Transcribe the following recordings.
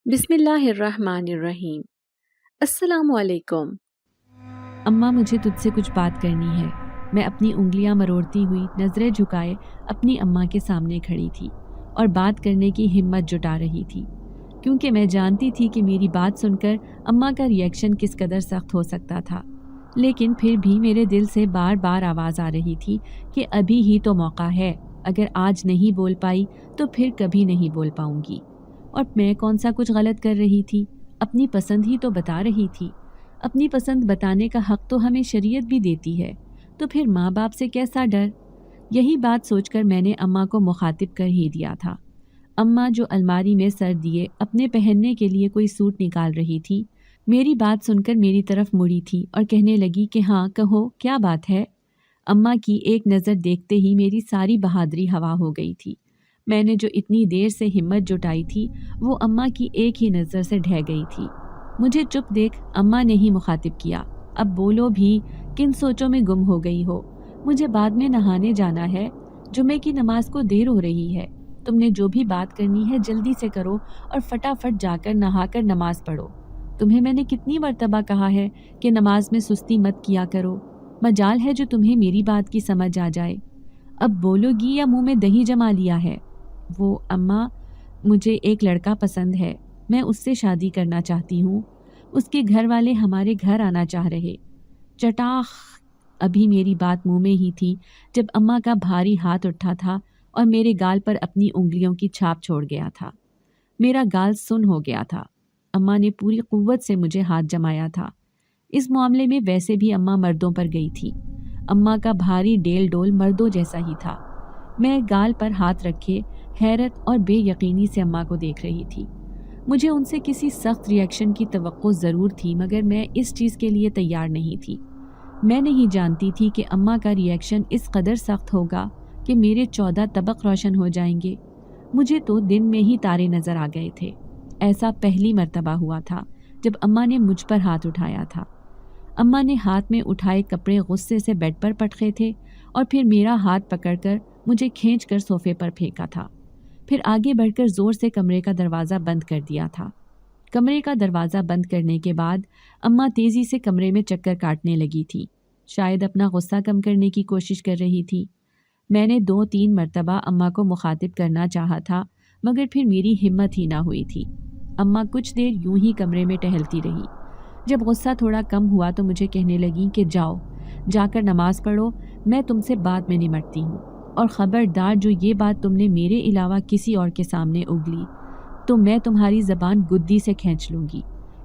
बिस्मिल्लाहिर्रहमानिर्रहीम। अस्सलामु अलैकुम। अम्मा, मुझे तुझसे कुछ बात करनी है। मैं अपनी उंगलियां मरोड़ती हुई नज़रें झुकाए अपनी अम्मा के सामने खड़ी थी और बात करने की हिम्मत जुटा रही थी, क्योंकि मैं जानती थी कि मेरी बात सुनकर अम्मा का रिएक्शन किस कदर सख्त हो सकता था। लेकिन फिर भी मेरे दिल से बार बार आवाज़ आ रही थी कि अभी ही तो मौका है, अगर आज नहीं बोल पाई तो फिर कभी नहीं बोल पाऊंगी। और मैं कौन सा कुछ गलत कर रही थी? अपनी पसंद ही तो बता रही थी। अपनी पसंद बताने का हक तो हमें शरीयत भी देती है, तो फिर माँ बाप से कैसा डर? यही बात सोचकर मैंने अम्मा को मुखातिब कर ही दिया था। अम्मा, जो अलमारी में सर दिए अपने पहनने के लिए कोई सूट निकाल रही थी, मेरी बात सुनकर मेरी तरफ मुड़ी थी और कहने लगी कि हाँ कहो, क्या बात है? अम्मा की एक नज़र देखते ही मेरी सारी बहादुरी हवा हो गई थी। मैंने जो इतनी देर से हिम्मत जुटाई थी, वो अम्मा की एक ही नज़र से ढह गई थी। मुझे चुप देख अम्मा ने ही मुखातिब किया, अब बोलो भी, किन सोचों में गुम हो गई हो? मुझे बाद में नहाने जाना है, जुमे की नमाज को देर हो रही है। तुमने जो भी बात करनी है जल्दी से करो और फटाफट जाकर नहाकर नमाज पढ़ो। तुम्हें मैंने कितनी मर्तबा कहा है कि नमाज में सुस्ती मत किया करो। मजाल है जो तुम्हें मेरी बात की समझ आ जाए। अब बोलोगी या मुंह में दही जमा लिया है? वो अम्मा, मुझे एक लड़का पसंद है, मैं उससे शादी करना चाहती हूँ। उसके घर वाले हमारे घर आना चाह रहे। चटाख! अभी मेरी बात मुंह में ही थी जब अम्मा का भारी हाथ उठा था और मेरे गाल पर अपनी उंगलियों की छाप छोड़ गया था। मेरा गाल सुन्न हो गया था। अम्मा ने पूरी कुव्वत से मुझे हाथ जमाया था। इस मामले में वैसे भी अम्मा मर्दों पर गई थी। अम्मा का भारी डेल डोल मर्दों जैसा ही था। मैं गाल पर हाथ रखे हैरत और बेयकीनी से अम्मा को देख रही थी। मुझे उनसे किसी सख्त रिएक्शन की तवक्को ज़रूर थी, मगर मैं इस चीज़ के लिए तैयार नहीं थी। मैं नहीं जानती थी कि अम्मा का रिएक्शन इस कदर सख्त होगा कि मेरे 14 तबक रोशन हो जाएंगे। मुझे तो दिन में ही तारे नज़र आ गए थे। ऐसा पहली मर्तबा हुआ था जब अम्मा ने मुझ पर हाथ उठाया था। अम्मा ने हाथ में उठाए कपड़े गुस्से से बेड पर पटके थे और फिर मेरा हाथ पकड़कर मुझे खींचकर सोफे पर फेंका था। फिर आगे बढ़कर ज़ोर से कमरे का दरवाज़ा बंद कर दिया था। कमरे का दरवाज़ा बंद करने के बाद अम्मा तेज़ी से कमरे में चक्कर काटने लगी थी। शायद अपना गुस्सा कम करने की कोशिश कर रही थी। मैंने 2-3 मर्तबा अम्मा को मुखातिब करना चाहा था, मगर फिर मेरी हिम्मत ही ना हुई थी। अम्मा कुछ देर यूं ही कमरे में टहलती रही। जब गुस्सा थोड़ा कम हुआ तो मुझे कहने लगी कि जाओ, जाकर नमाज पढ़ो, मैं तुमसे बाद में निमटती हूँ। और ख़बरदार, जो ये बात तुमने मेरे अलावा किसी और के सामने उगली तो मैं तुम्हारी ज़बान गुद्दी से खींच लूँगी।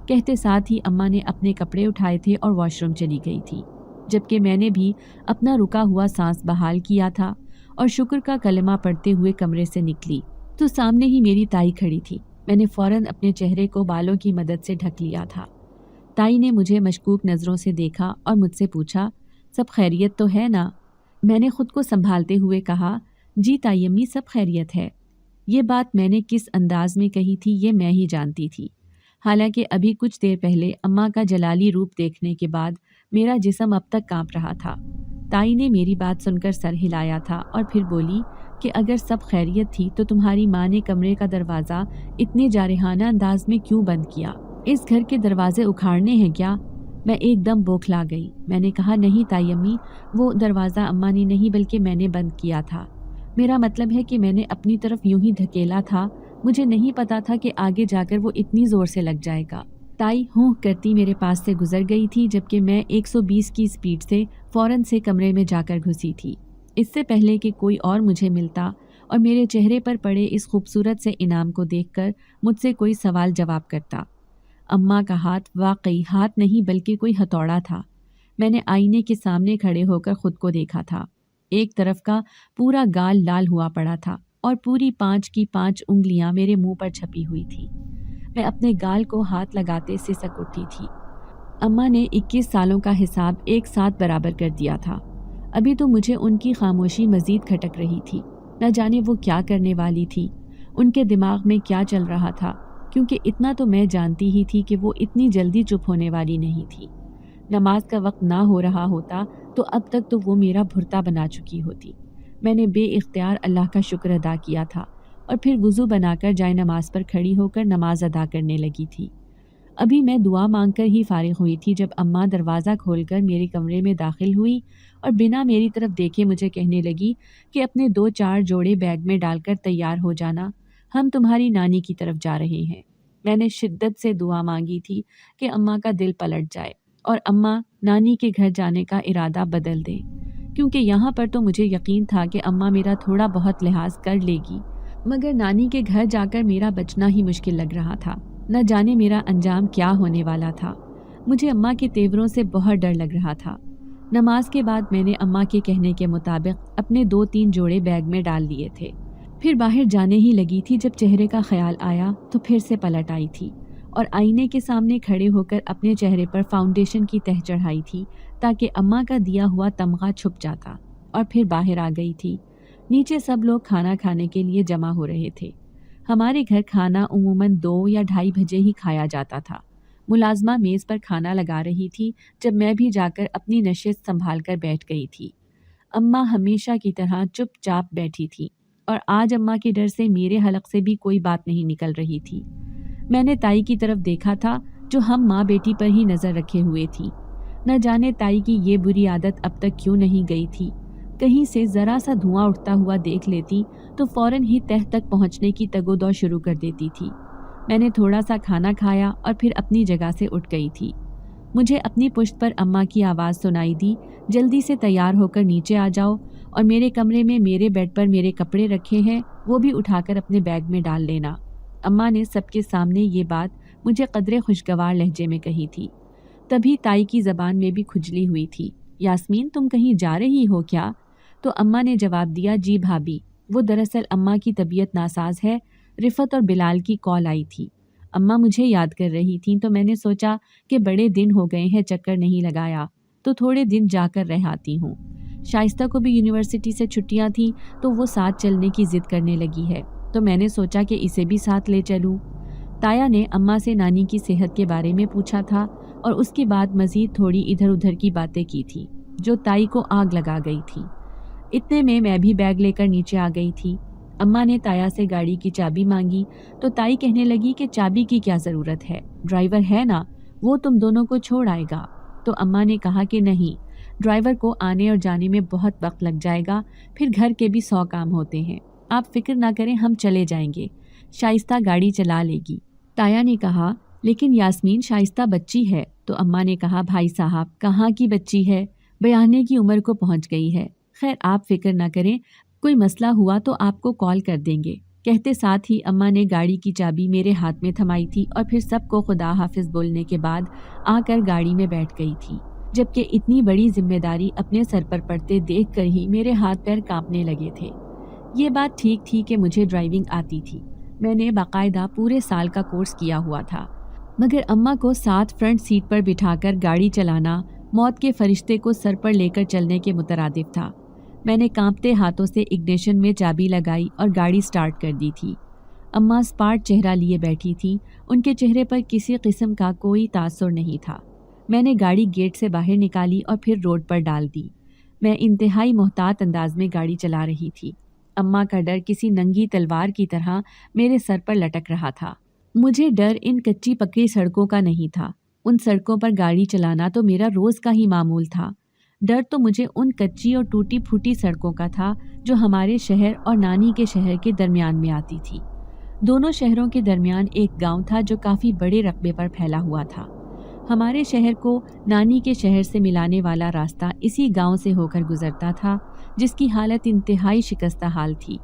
कहते साथ ही अम्मा ने अपने कपड़े उठाए थे और वॉशरूम चली गई थी, जबकि मैंने भी अपना रुका हुआ सांस बहाल किया था और शुक्र का कलमा पढ़ते हुए कमरे से निकली तो सामने ही मेरी ताई खड़ी थी। मैंने फ़ौरन अपने चेहरे को बालों की मदद से ढक लिया था। ताई ने मुझे मशकूक नज़रों से देखा और मुझसे पूछा, सब खैरियत तो है ना? मैंने खुद को संभालते हुए कहा, जी ताई अम्मी, सब खैरियत है। ये बात मैंने किस अंदाज में कही थी ये मैं ही जानती थी। हालांकि अभी कुछ देर पहले अम्मा का जलाली रूप देखने के बाद मेरा जिस्म अब तक कांप रहा था। ताई ने मेरी बात सुनकर सर हिलाया था और फिर बोली कि अगर सब खैरियत थी तो तुम्हारी माँ ने कमरे का दरवाज़ा इतने जारहाना अंदाज में क्यों बंद किया? इस घर के दरवाजे उखाड़ने हैं क्या? मैं एकदम बौखला गई। मैंने कहा, नहीं ताई अम्मी, वो दरवाज़ा अम्मा ने नहीं बल्कि मैंने बंद किया था। मेरा मतलब है कि मैंने अपनी तरफ यूं ही धकेला था, मुझे नहीं पता था कि आगे जाकर वो इतनी ज़ोर से लग जाएगा। ताई हूँ करती मेरे पास से गुजर गई थी, जबकि मैं 120 की स्पीड से फ़ौरन से कमरे में जाकर घुसी थी। इससे पहले कि कोई और मुझे मिलता और मेरे चेहरे पर पड़े इस खूबसूरत से इनाम को देखकर मुझसे कोई सवाल जवाब करता। अम्मा का हाथ वाकई हाथ नहीं बल्कि कोई हथौड़ा था। मैंने आईने के सामने खड़े होकर खुद को देखा था। एक तरफ का पूरा गाल लाल हुआ पड़ा था और पूरी 5 की 5 उंगलियां मेरे मुंह पर छपी हुई थी। मैं अपने गाल को हाथ लगाते सिसक उठी थी। अम्मा ने 21 सालों का हिसाब एक साथ बराबर कर दिया था। अभी तो मुझे उनकी खामोशी मजीद खटक रही थी। न जाने वो क्या करने वाली थी, उनके दिमाग में क्या चल रहा था, क्योंकि इतना तो मैं जानती ही थी कि वो इतनी जल्दी चुप होने वाली नहीं थी। नमाज का वक्त ना हो रहा होता तो अब तक तो वो मेरा भुर्ता बना चुकी होती। मैंने बेइख्तियार अल्लाह का शुक्र अदा किया था और फिर वुज़ू बनाकर जाए नमाज पर खड़ी होकर नमाज अदा करने लगी थी। अभी मैं दुआ मांगकर ही फारिग हुई थी जब अम्मा दरवाज़ा खोलकर मेरे कमरे में दाखिल हुई और बिना मेरी तरफ देखे मुझे कहने लगी कि अपने 2-4 जोड़े बैग में डालकर तैयार हो जाना, हम तुम्हारी नानी की तरफ जा रहे हैं। मैंने शिद्दत से दुआ मांगी थी कि अम्मा का दिल पलट जाए और अम्मा नानी के घर जाने का इरादा बदल दें, क्योंकि यहाँ पर तो मुझे यकीन था कि अम्मा मेरा थोड़ा बहुत लिहाज कर लेगी, मगर नानी के घर जाकर मेरा बचना ही मुश्किल लग रहा था। न जाने मेरा अंजाम क्या होने वाला था। मुझे अम्मा के तेवरों से बहुत डर लग रहा था। नमाज के बाद मैंने अम्मा के कहने के मुताबिक अपने 2-3 जोड़े बैग में डाल लिए थे। फिर बाहर जाने ही लगी थी जब चेहरे का ख्याल आया तो फिर से पलट आई थी और आईने के सामने खड़े होकर अपने चेहरे पर फाउंडेशन की तह चढ़ाई थी ताकि अम्मा का दिया हुआ तमगा छुप जाता, और फिर बाहर आ गई थी। नीचे सब लोग खाना खाने के लिए जमा हो रहे थे। हमारे घर खाना उमूमन 2 या 2:30 बजे ही खाया जाता था। मुलाजमा मेज़ पर खाना लगा रही थी जब मैं भी जाकर अपनी नशिस्त संभाल कर बैठ गई थी। अम्मा हमेशा की तरह चुपचाप बैठी थी और आज अम्मा के डर से मेरे हलक से भी कोई बात नहीं निकल रही थी। मैंने ताई की तरफ देखा था जो हम माँ बेटी पर ही नज़र रखे हुए थी। न जाने ताई की ये बुरी आदत अब तक क्यों नहीं गई थी। कहीं से ज़रा सा धुआं उठता हुआ देख लेती तो फ़ौरन ही तह तक पहुंचने की तगोदौ शुरू कर देती थी। मैंने थोड़ा सा खाना खाया और फिर अपनी जगह से उठ गई थी। मुझे अपनी पुश्त पर अम्मा की आवाज़ सुनाई दी, जल्दी से तैयार होकर नीचे आ जाओ और मेरे कमरे में मेरे बेड पर मेरे कपड़े रखे हैं, वो भी उठाकर अपने बैग में डाल लेना। अम्मा ने सबके सामने ये बात मुझे कदरे खुशगवार लहजे में कही थी। तभी ताई की ज़बान में भी खुजली हुई थी। यास्मीन, तुम कहीं जा रही हो क्या? तो अम्मा ने जवाब दिया, जी भाभी, वो दरअसल अम्मा की तबीयत नासाज है। रिफत और बिलाल की कॉल आई थी। अम्मा मुझे याद कर रही थीं तो मैंने सोचा कि बड़े दिन हो गए हैं चक्कर नहीं लगाया, तो थोड़े दिन जाकर रह आती हूँ। शाइस्ता को भी यूनिवर्सिटी से छुट्टियाँ थीं तो वो साथ चलने की ज़िद करने लगी है, तो मैंने सोचा कि इसे भी साथ ले चलूँ। ताया ने अम्मा से नानी की सेहत के बारे में पूछा था और उसके बाद मज़ीद थोड़ी इधर उधर की बातें की थी जो ताई को आग लगा गई थी। इतने में मैं भी बैग लेकर नीचे आ गई थी। अम्मा ने ताया से गाड़ी की चाबी मांगी तो ताई कहने लगी कि चाबी की क्या ज़रूरत है, ड्राइवर है ना, वो तुम दोनों को छोड़ आएगा। तो अम्मा ने कहा कि नहीं, ड्राइवर को आने और जाने में बहुत वक्त लग जाएगा, फिर घर के भी 100 काम होते हैं, आप फिक्र ना करें, हम चले जाएंगे, शाइस्ता गाड़ी चला लेगी। ताया ने कहा, लेकिन यास्मीन, शाइस्ता बच्ची है। तो अम्मा ने कहा, भाई साहब, कहाँ की बच्ची है, बयाने की उम्र को पहुँच गई है। खैर आप फिक्र ना करें, कोई मसला हुआ तो आपको कॉल कर देंगे। कहते साथ ही अम्मा ने गाड़ी की चाबी मेरे हाथ में थमाई थी और फिर सबको खुदा हाफिज बोलने के बाद आकर गाड़ी में बैठ गई थी, जबकि इतनी बड़ी जिम्मेदारी अपने सर पर पड़ते देखकर ही मेरे हाथ पैर कांपने लगे थे। ये बात ठीक थी कि मुझे ड्राइविंग आती थी। मैंने बाकायदा पूरे साल का कोर्स किया हुआ था, मगर अम्मा को साथ फ्रंट सीट पर बिठाकर गाड़ी चलाना मौत के फरिश्ते को सर पर लेकर चलने के मुतरादिफ था। मैंने कांपते हाथों से इग्निशन में चाबी लगाई और गाड़ी स्टार्ट कर दी थी। अम्मा स्पार्ट चेहरा लिए बैठी थी, उनके चेहरे पर किसी किस्म का कोई तासुर नहीं था। मैंने गाड़ी गेट से बाहर निकाली और फिर रोड पर डाल दी। मैं इंतहाई मोहतात अंदाज में गाड़ी चला रही थी। अम्मा का डर किसी नंगी तलवार की तरह मेरे सर पर लटक रहा था। मुझे डर इन कच्ची पक्की सड़कों का नहीं था, उन सड़कों पर गाड़ी चलाना तो मेरा रोज़ का ही मामूल था। डर तो मुझे उन कच्ची और टूटी फूटी सड़कों का था जो हमारे शहर और नानी के शहर के दरमियान में आती थी। दोनों शहरों के दरमियान एक गांव था जो काफ़ी बड़े रकबे पर फैला हुआ था। हमारे शहर को नानी के शहर से मिलाने वाला रास्ता इसी गांव से होकर गुजरता था, जिसकी हालत इंतहाई शिकस्ता हाल थी।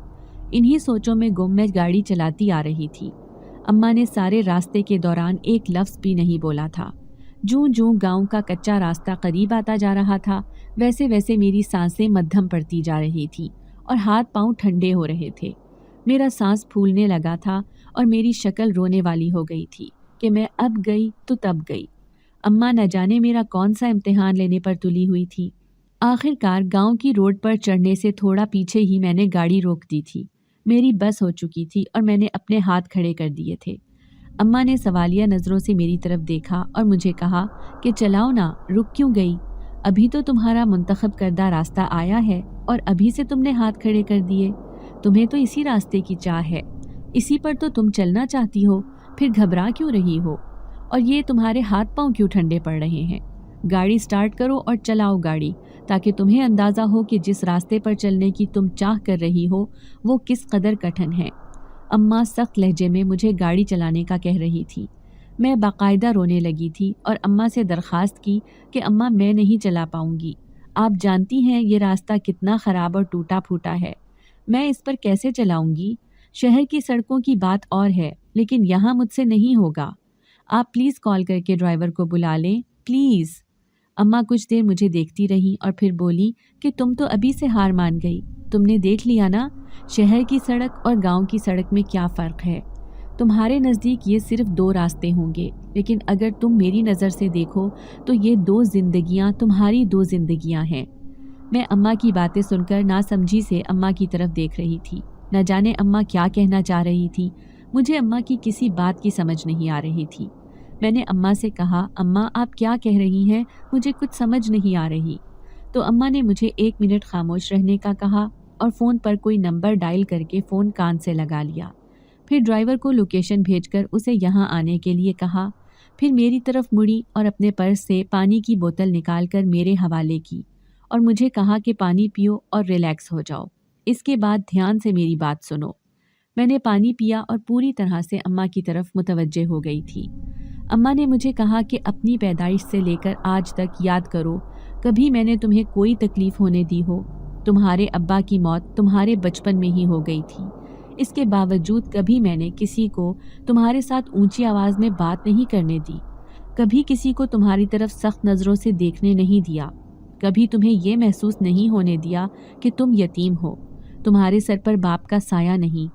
इन्हीं सोचों में गुम मैं गाड़ी चलाती आ रही थी। अम्मा ने सारे रास्ते के दौरान एक लफ्ज़ भी नहीं बोला था। जूं जूं गांव का कच्चा रास्ता करीब आता जा रहा था, वैसे वैसे मेरी सांसें मध्यम पड़ती जा रही थी और हाथ पांव ठंडे हो रहे थे। मेरा सांस फूलने लगा था और मेरी शक्ल रोने वाली हो गई थी कि मैं अब गई तो तब गई। अम्मा न जाने मेरा कौन सा इम्तिहान लेने पर तुली हुई थी। आखिरकार गांव की रोड पर चढ़ने से थोड़ा पीछे ही मैंने गाड़ी रोक दी थी। मेरी बस हो चुकी थी और मैंने अपने हाथ खड़े कर दिए थे। अम्मा ने सवालिया नज़रों से मेरी तरफ देखा और मुझे कहा कि चलाओ ना, रुक क्यों गई? अभी तो तुम्हारा मुंतखब करदा रास्ता आया है और अभी से तुमने हाथ खड़े कर दिए। तुम्हें तो इसी रास्ते की चाह है, इसी पर तो तुम चलना चाहती हो, फिर घबरा क्यों रही हो? और ये तुम्हारे हाथ पांव क्यों ठंडे पड़ रहे हैं? गाड़ी स्टार्ट करो और चलाओ गाड़ी, ताकि तुम्हें अंदाज़ा हो कि जिस रास्ते पर चलने की तुम चाह कर रही हो वो किस कदर कठिन है। अम्मा सख्त लहजे में मुझे गाड़ी चलाने का कह रही थी। मैं बाकायदा रोने लगी थी और अम्मा से दरख्वास्त की कि अम्मा मैं नहीं चला पाऊंगी। आप जानती हैं ये रास्ता कितना ख़राब और टूटा फूटा है, मैं इस पर कैसे चलाऊंगी? शहर की सड़कों की बात और है, लेकिन यहाँ मुझसे नहीं होगा। आप प्लीज़ कॉल करके ड्राइवर को बुला लें, प्लीज़। अम्मा कुछ देर मुझे देखती रहीं और फिर बोली कि तुम तो अभी से हार मान गई। तुमने देख लिया ना, शहर की सड़क और गांव की सड़क में क्या फ़र्क है। तुम्हारे नज़दीक ये सिर्फ 2 रास्ते होंगे, लेकिन अगर तुम मेरी नज़र से देखो तो ये 2 जिंदगियां तुम्हारी 2 जिंदगियां हैं। मैं अम्मा की बातें सुनकर नासमझी से अम्मा की तरफ देख रही थी। न जाने अम्मा क्या कहना चाह रही थी। मुझे अम्मा की किसी बात की समझ नहीं आ रही थी। मैंने अम्मा से कहा, अम्मा आप क्या कह रही हैं, मुझे कुछ समझ नहीं आ रही। तो अम्मा ने मुझे 1 मिनट खामोश रहने का कहा और फ़ोन पर कोई नंबर डायल करके फ़ोन कान से लगा लिया। फिर ड्राइवर को लोकेशन भेजकर उसे यहाँ आने के लिए कहा। फिर मेरी तरफ मुड़ी और अपने पर्स से पानी की बोतल निकाल कर मेरे हवाले की और मुझे कहा कि पानी पियो और रिलैक्स हो जाओ। इसके बाद ध्यान से मेरी बात सुनो। मैंने पानी पिया और पूरी तरह से अम्मा की तरफ मुतवज्जे हो गई थी। अम्मा ने मुझे कहा कि अपनी पैदाइश से लेकर आज तक याद करो, कभी मैंने तुम्हें कोई तकलीफ़ होने दी हो? तुम्हारे अब्बा की मौत तुम्हारे बचपन में ही हो गई थी। इसके बावजूद कभी मैंने किसी को तुम्हारे साथ ऊंची आवाज़ में बात नहीं करने दी, कभी किसी को तुम्हारी तरफ सख्त नज़रों से देखने नहीं दिया, कभी तुम्हें ये महसूस नहीं होने दिया कि तुम यतीम हो, तुम्हारे सर पर बाप का साया नहीं।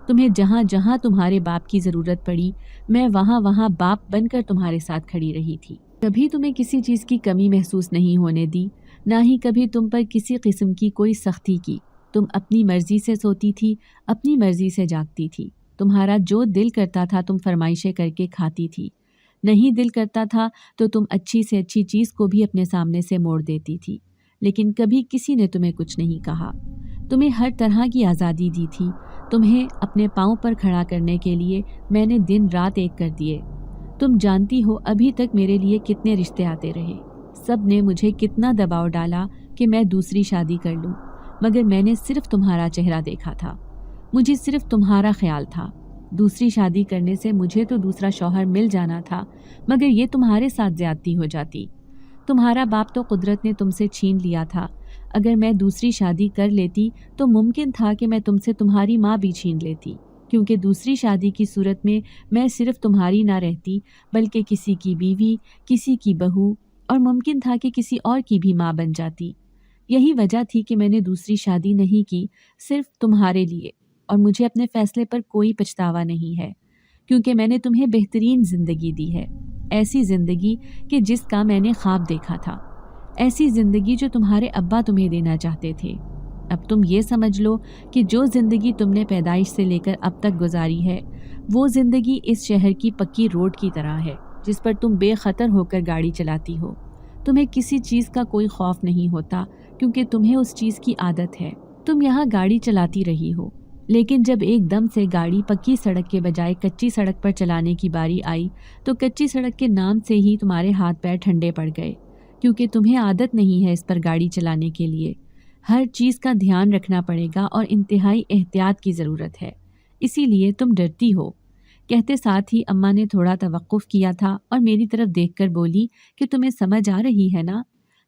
तुम्हें जहाँ जहाँ तुम्हारे बाप की ज़रूरत पड़ी, मैं वहाँ वहाँ बाप बनकर तुम्हारे साथ खड़ी रही थी। कभी तुम्हें किसी चीज़ की कमी महसूस नहीं होने दी, ना ही कभी तुम पर किसी किस्म की कोई सख्ती की। तुम अपनी मर्ज़ी से सोती थी, अपनी मर्ज़ी से जागती थी। तुम्हारा जो दिल करता था तुम फरमाइशें करके खाती थी, नहीं दिल करता था तो तुम अच्छी से अच्छी चीज़ को भी अपने सामने से मोड़ देती थी। लेकिन कभी किसी ने तुम्हें कुछ नहीं कहा। तुम्हें हर तरह की आज़ादी दी थी। तुम्हें अपने पाँव पर खड़ा करने के लिए मैंने दिन रात एक कर दिए। तुम जानती हो अभी तक मेरे लिए कितने रिश्ते आते रहे। सब ने मुझे कितना दबाव डाला कि मैं दूसरी शादी कर लूं, मगर मैंने सिर्फ तुम्हारा चेहरा देखा था। मुझे सिर्फ तुम्हारा ख्याल था। दूसरी शादी करने से मुझे तो दूसरा शौहर मिल जाना था, मगर ये तुम्हारे साथ ज्यादती हो जाती। तुम्हारा बाप तो कुदरत ने तुमसे छीन लिया था। अगर मैं दूसरी शादी कर लेती तो मुमकिन था कि मैं तुमसे तुम्हारी माँ भी छीन लेती, क्योंकि दूसरी शादी की सूरत में मैं सिर्फ तुम्हारी ना रहती, बल्कि किसी की बीवी, किसी की बहू और मुमकिन था कि किसी और की भी माँ बन जाती। यही वजह थी कि मैंने दूसरी शादी नहीं की, सिर्फ तुम्हारे लिए। और मुझे अपने फ़ैसले पर कोई पछतावा नहीं है, क्योंकि मैंने तुम्हें बेहतरीन ज़िंदगी दी है। ऐसी ज़िंदगी कि जिसका मैंने ख्वाब देखा था, ऐसी ज़िंदगी जो तुम्हारे अब्बा तुम्हें देना चाहते थे। अब तुम ये समझ लो कि जो ज़िंदगी तुमने पैदाइश से लेकर अब तक गुजारी है, वो ज़िंदगी इस शहर की पक्की रोड की तरह है, जिस पर तुम बेखतर होकर गाड़ी चलाती हो। तुम्हें किसी चीज़ का कोई खौफ नहीं होता, क्योंकि तुम्हें उस चीज़ की आदत है। तुम यहाँ गाड़ी चलाती रही हो, लेकिन जब एकदम से गाड़ी पक्की सड़क के बजाय कच्ची सड़क पर चलाने की बारी आई, तो कच्ची सड़क के नाम से ही तुम्हारे हाथ पैर ठंडे पड़ गए, क्योंकि तुम्हें आदत नहीं है इस पर गाड़ी चलाने के लिए। हर चीज़ का ध्यान रखना पड़ेगा और इंतहाई एहतियात की ज़रूरत है, इसीलिए तुम डरती हो। कहते साथ ही अम्मा ने थोड़ा तवक्कुफ़ किया था और मेरी तरफ देखकर बोली कि तुम्हें समझ आ रही है ना?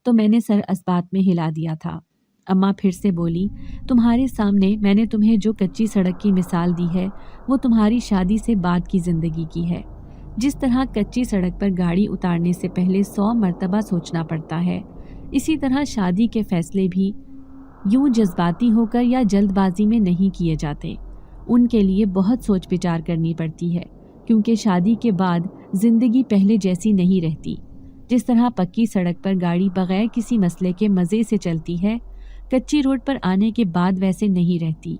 तो मैंने सर इस्बात में हिला दिया था। अम्मा फिर से बोली, तुम्हारे सामने मैंने तुम्हें जो कच्ची सड़क की मिसाल दी है, वो तुम्हारी शादी से बाद की ज़िंदगी की है। जिस तरह कच्ची सड़क पर गाड़ी उतारने से पहले 100 मरतबा सोचना पड़ता है, इसी तरह शादी के फ़ैसले भी यूं जज्बाती होकर या जल्दबाजी में नहीं किए जाते। उनके लिए बहुत सोच विचार करनी पड़ती है, क्योंकि शादी के बाद ज़िंदगी पहले जैसी नहीं रहती। जिस तरह पक्की सड़क पर गाड़ी बगैर किसी मसले के मज़े से चलती है, कच्ची रोड पर आने के बाद वैसे नहीं रहती।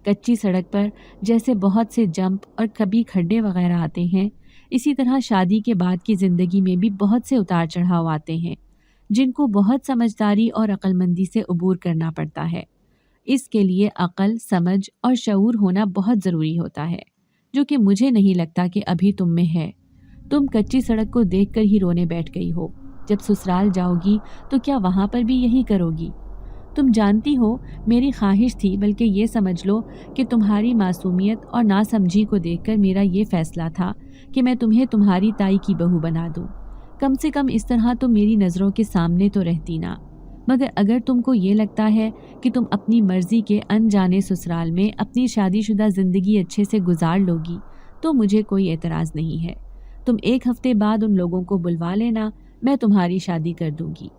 कच्ची सड़क पर जैसे बहुत से जंप और कभी खड्डे वगैरह आते हैं, इसी तरह शादी के बाद की ज़िंदगी में भी बहुत से उतार चढ़ाव आते हैं, जिनको बहुत समझदारी और अक्लमंदी से अबूर करना पड़ता है। इसके लिए अक्ल, समझ और शऊर होना बहुत ज़रूरी होता है, जो कि मुझे नहीं लगता कि अभी तुम में है। तुम कच्ची सड़क को देखकर ही रोने बैठ गई हो। जब ससुराल जाओगी तो क्या वहाँ पर भी यही करोगी? तुम जानती हो मेरी ख्वाहिश थी, बल्कि ये समझ लो कि तुम्हारी मासूमियत और नासमझी को देखकर मेरा ये फैसला था कि मैं तुम्हें तुम्हारी ताई की बहू बना दूं। कम से कम इस तरह तुम मेरी नज़रों के सामने तो रहती ना। मगर अगर तुमको ये लगता है कि तुम अपनी मर्जी के अनजाने ससुराल में अपनी शादीशुदा ज़िंदगी अच्छे से गुजार लोगी, तो मुझे कोई एतराज़ नहीं है। तुम 1 हफ्ते बाद उन लोगों को बुलवा लेना, मैं तुम्हारी शादी कर दूंगी,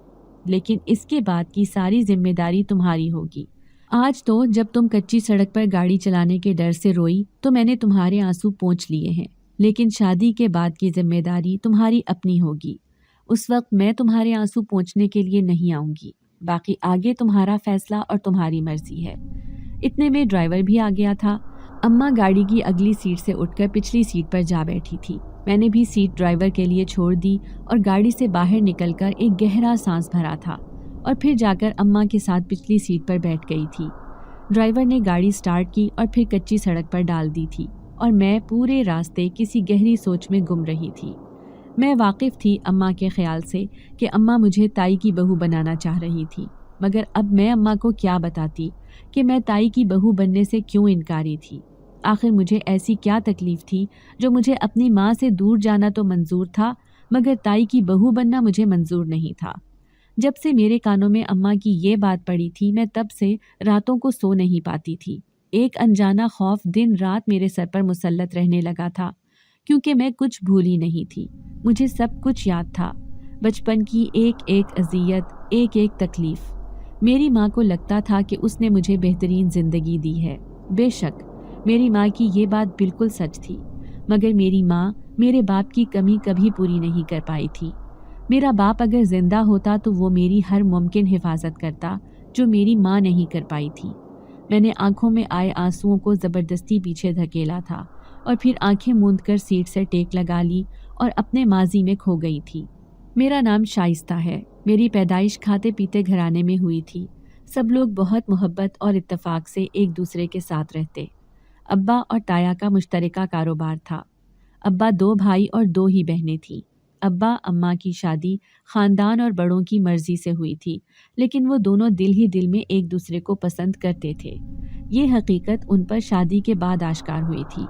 लेकिन इसके बाद की सारी जिम्मेदारी तुम्हारी होगी। आज तो जब तुम कच्ची सड़क पर गाड़ी चलाने के डर से रोई तो मैंने तुम्हारे आंसू पोंछ लिए हैं, लेकिन शादी के बाद की जिम्मेदारी तुम्हारी अपनी होगी। उस वक्त मैं तुम्हारे आंसू पोंछने के लिए नहीं आऊंगी। बाकी आगे तुम्हारा फैसला और तुम्हारी मर्जी है। इतने में ड्राइवर भी आ गया था। अम्मा गाड़ी की अगली सीट से उठकर पिछली सीट पर जा बैठी थी। मैंने भी सीट ड्राइवर के लिए छोड़ दी और गाड़ी से बाहर निकलकर एक गहरा सांस भरा था और फिर जाकर अम्मा के साथ पिछली सीट पर बैठ गई थी। ड्राइवर ने गाड़ी स्टार्ट की और फिर कच्ची सड़क पर डाल दी थी और मैं पूरे रास्ते किसी गहरी सोच में गुम रही थी। मैं वाकिफ़ थी अम्मा के ख्याल से कि अम्मा मुझे ताई की बहू बनाना चाह रही थी, मगर अब मैं अम्मा को क्या बताती कि मैं ताई की बहू बनने से क्यों इनकारी थी। आखिर मुझे ऐसी क्या तकलीफ़ थी जो मुझे अपनी माँ से दूर जाना तो मंजूर था, मगर ताई की बहू बनना मुझे मंजूर नहीं था। जब से मेरे कानों में अम्मा की ये बात पड़ी थी, मैं तब से रातों को सो नहीं पाती थी। एक अनजाना खौफ दिन रात मेरे सर पर मुसल्लत रहने लगा था, क्योंकि मैं कुछ भूली नहीं थी। मुझे सब कुछ याद था, बचपन की एक एक अजियत, एक एक तकलीफ़। मेरी माँ को लगता था कि उसने मुझे बेहतरीन ज़िंदगी दी है। बेशक मेरी माँ की ये बात बिल्कुल सच थी, मगर मेरी माँ मेरे बाप की कमी कभी पूरी नहीं कर पाई थी। मेरा बाप अगर जिंदा होता तो वो मेरी हर मुमकिन हिफाजत करता, जो मेरी माँ नहीं कर पाई थी। मैंने आंखों में आए आंसुओं को ज़बरदस्ती पीछे धकेला था और फिर आंखें मूंदकर सीट से टेक लगा ली और अपने माजी में खो गई थी। मेरा नाम शाइस्ता है। मेरी पैदाइश खाते पीते घराने में हुई थी। सब लोग बहुत मोहब्बत और इत्तेफाक से एक दूसरे के साथ रहते। अब्बा और ताया का मुश्तरका कारोबार था। अब्बा 2 भाई और 2 ही बहनें थीं। अब्बा अम्मा की शादी ख़ानदान और बड़ों की मर्ज़ी से हुई थी, लेकिन वो दोनों दिल ही दिल में एक दूसरे को पसंद करते थे। ये हकीकत उन पर शादी के बाद आश्कार हुई थी।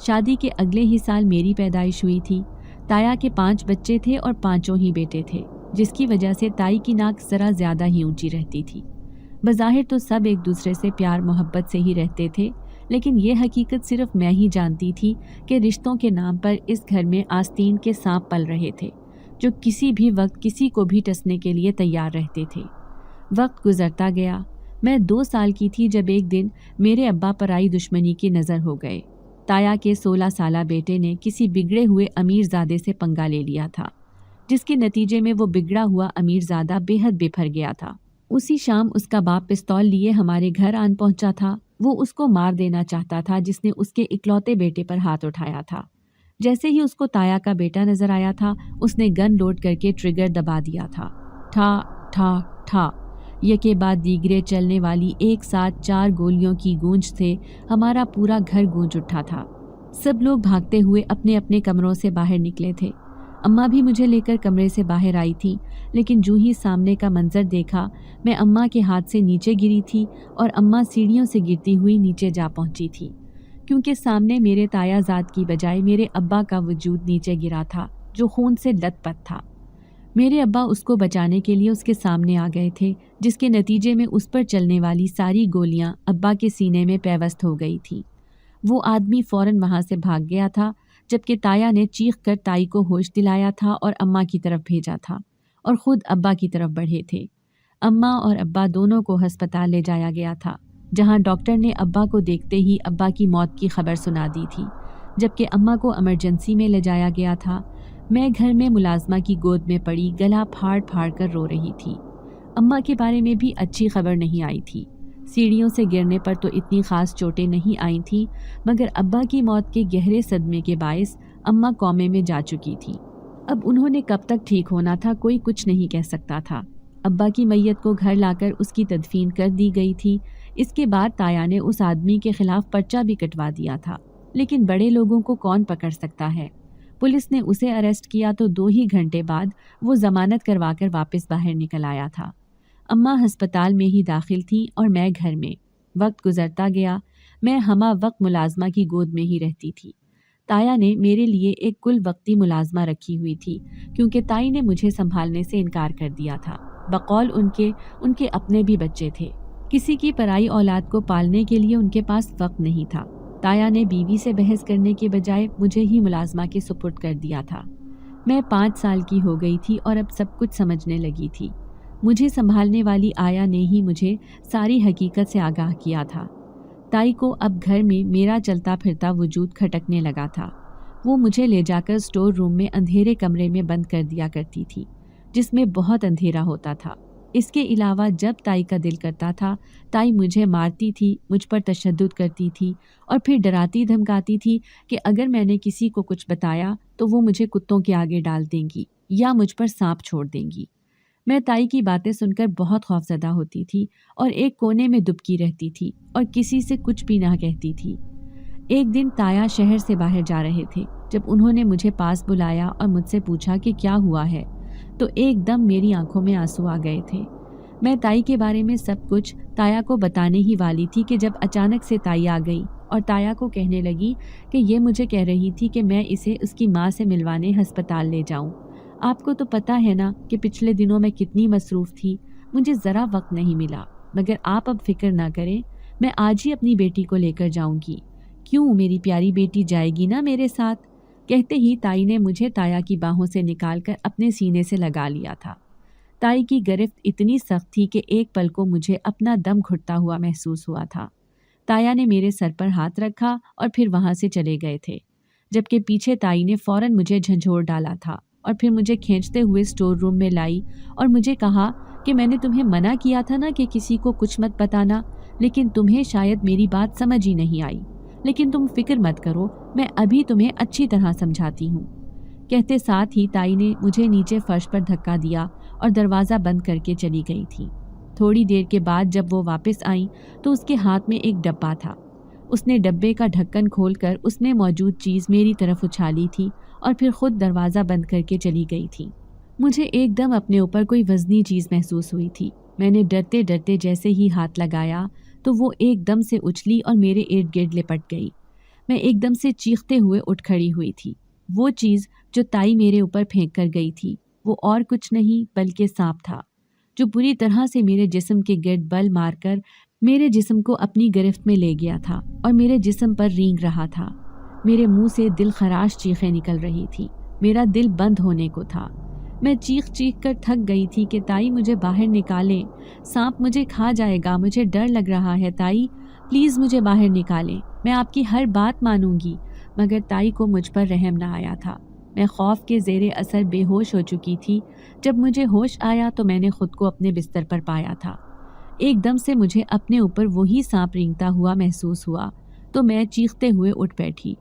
शादी के अगले ही साल मेरी पैदाइश हुई थी। ताया के 5 बच्चे थे और 5 ही बेटे थे, जिसकी वजह से ताई की नाक ज़रा ज़्यादा ही ऊंची रहती थी। बज़ाहिर तो सब एक दूसरे से प्यार मोहब्बत से ही रहते थे, लेकिन ये हकीकत सिर्फ मैं ही जानती थी कि रिश्तों के नाम पर इस घर में आस्तीन के सांप पल रहे थे, जो किसी भी वक्त किसी को भी टसने के लिए तैयार रहते थे। वक्त गुजरता गया। मैं 2 साल की थी जब एक दिन मेरे अब्बा पराई दुश्मनी की नज़र हो गए। ताया के 16 साला बेटे ने किसी बिगड़े हुए अमीरजादे से पंगा ले लिया था, जिसके नतीजे में वो बिगड़ा हुआ अमीरजादा बेहद बिफर गया था। उसी शाम उसका बाप पिस्तौल लिए हमारे घर आन पहुंचा था। वो उसको मार देना चाहता था जिसने उसके इकलौते बेटे पर हाथ उठाया था। जैसे ही उसको ताया का बेटा नजर आया था, उसने गन लोड करके ट्रिगर दबा दिया था। ठा ठा ठा यके बाद दीगरे चलने वाली एक साथ 4 गोलियों की गूंज से हमारा पूरा घर गूंज उठा था। सब लोग भागते हुए अपने अपने कमरों से बाहर निकले थे। अम्मा भी मुझे लेकर कमरे से बाहर आई थी, लेकिन जूं ही सामने का मंजर देखा, मैं अम्मा के हाथ से नीचे गिरी थी और अम्मा सीढ़ियों से गिरती हुई नीचे जा पहुंची थी, क्योंकि सामने मेरे तायाजाद की बजाय मेरे अब्बा का वजूद नीचे गिरा था, जो खून से लथपथ था। मेरे अब्बा उसको बचाने के लिए उसके सामने आ गए थे, जिसके नतीजे में उस पर चलने वाली सारी गोलियां अब्बा के सीने में पैवस्त हो गई थी। वो आदमी फौरन वहां से भाग गया था, जबकि ताया ने चीख कर ताई को होश दिलाया था और अम्मा की तरफ भेजा था और ख़ुद अब्बा की तरफ बढ़े थे। अम्मा और अब्बा दोनों को हस्पताल ले जाया गया था, जहां डॉक्टर ने अब्बा को देखते ही अब्बा की मौत की खबर सुना दी थी, जबकि अम्मा को इमरजेंसी में ले जाया गया था। मैं घर में मुलाजमा की गोद में पड़ी गला फाड़ फाड़ कर रो रही थी। अम्मा के बारे में भी अच्छी खबर नहीं आई थी। सीढ़ियों से गिरने पर तो इतनी ख़ास चोटें नहीं आई थी, मगर अब्बा की मौत के गहरे सदमे के बायस अम्मा कोमे में जा चुकी थी। अब उन्होंने कब तक ठीक होना था, कोई कुछ नहीं कह सकता था। अब्बा की मैयत को घर लाकर उसकी तदफीन कर दी गई थी। इसके बाद ताया ने उस आदमी के खिलाफ पर्चा भी कटवा दिया था, लेकिन बड़े लोगों को कौन पकड़ सकता है। पुलिस ने उसे अरेस्ट किया तो 2 ही घंटे बाद वो जमानत करवाकर वापस बाहर निकल आया था। अम्मा अस्पताल में ही दाखिल थी और मैं घर में। वक्त गुजरता गया, मैं हमा वक्त मुलाजमा की गोद में ही रहती थी। ताया ने मेरे लिए एक कुल वक्ती मुलाजमा रखी हुई थी, क्योंकि ताई ने मुझे संभालने से इनकार कर दिया था। बकौल उनके अपने भी बच्चे थे। किसी की पराई औलाद को पालने के लिए उनके पास वक्त नहीं था। ताया ने बीवी से बहस करने के बजाय मुझे ही मुलाजमा के सुपुर्द कर दिया था। मैं 5 साल की हो गई थी और अब सब कुछ समझने लगी थी। मुझे संभालने वाली आया ने ही मुझे सारी हकीकत से आगाह किया था। ताई को अब घर में मेरा चलता फिरता वजूद खटकने लगा था। वो मुझे ले जाकर स्टोर रूम में अंधेरे कमरे में बंद कर दिया करती थी, जिसमें बहुत अंधेरा होता था। इसके अलावा जब ताई का दिल करता था, ताई मुझे मारती थी, मुझ पर तशद्दुद करती थी और फिर डराती धमकाती थी कि अगर मैंने किसी को कुछ बताया तो वो मुझे कुत्तों के आगे डाल देंगी या मुझ पर सांप छोड़ देंगी। मैं ताई की बातें सुनकर बहुत खौफजदा होती थी और एक कोने में दुबकी रहती थी और किसी से कुछ भी ना कहती थी। एक दिन ताया शहर से बाहर जा रहे थे। जब उन्होंने मुझे पास बुलाया और मुझसे पूछा कि क्या हुआ है, तो एकदम मेरी आंखों में आंसू आ गए थे। मैं ताई के बारे में सब कुछ ताया को बताने ही वाली थी कि जब अचानक से ताई आ गई और ताया को कहने लगी कि ये मुझे कह रही थी कि मैं इसे उसकी माँ से मिलवाने अस्पताल ले जाऊं। आपको तो पता है ना कि पिछले दिनों मैं कितनी मसरूफ़ थी, मुझे ज़रा वक्त नहीं मिला, मगर आप अब फिक्र ना करें, मैं आज ही अपनी बेटी को लेकर जाऊंगी। क्यों, मेरी प्यारी बेटी जाएगी ना मेरे साथ। कहते ही ताई ने मुझे ताया की बाहों से निकालकर अपने सीने से लगा लिया था। ताई की गिरफ्त इतनी सख्त थी कि एक पल को मुझे अपना दम घुटता हुआ महसूस हुआ था। ताया ने मेरे सर पर हाथ रखा और फिर वहाँ से चले गए थे, जबकि पीछे ताई ने फ़ौरन मुझे झंझोर डाला था और फिर मुझे खींचते हुए स्टोर रूम में लाई और मुझे कहा कि मैंने तुम्हें मना किया था ना कि किसी को कुछ मत बताना, लेकिन तुम्हें शायद मेरी बात समझ ही नहीं आई। लेकिन तुम फिक्र मत करो, मैं अभी तुम्हें अच्छी तरह समझाती हूँ। कहते साथ ही ताई ने मुझे नीचे फर्श पर धक्का दिया और दरवाज़ा बंद करके चली गई थी। थोड़ी देर के बाद जब वो वापस आई तो उसके हाथ में एक डब्बा था। उसने डब्बे का ढक्कन खोलकर उसमें मौजूद चीज़ मेरी तरफ उछाली थी और फिर खुद दरवाज़ा बंद करके चली गई थी। मुझे एकदम अपने ऊपर कोई वज़नी चीज़ महसूस हुई थी। मैंने डरते डरते जैसे ही हाथ लगाया तो वो एकदम से उछली और मेरे इर्द गिर्द लिपट गई। मैं एकदम से चीखते हुए उठ खड़ी हुई थी। वो चीज़ जो ताई मेरे ऊपर फेंक कर गई थी वो और कुछ नहीं बल्कि सांप था, जो बुरी तरह से मेरे जिस्म के गिर्द बल मारकर मेरे जिस्म को अपनी गिरफ्त में ले गया था और मेरे जिस्म पर रेंग रहा था। मेरे मुंह से दिल खराश चीखें निकल रही थी। मेरा दिल बंद होने को था। मैं चीख चीख कर थक गई थी कि ताई मुझे बाहर निकालें, सांप मुझे खा जाएगा, मुझे डर लग रहा है, ताई प्लीज़ मुझे बाहर निकालें, मैं आपकी हर बात मानूंगी। मगर ताई को मुझ पर रहम ना आया था। मैं खौफ के ज़ेरे असर बेहोश हो चुकी थी। जब मुझे होश आया तो मैंने खुद को अपने बिस्तर पर पाया था। एकदम से मुझे अपने ऊपर वही सांप रेंगता हुआ महसूस हुआ तो मैं चीखते हुए उठ बैठी।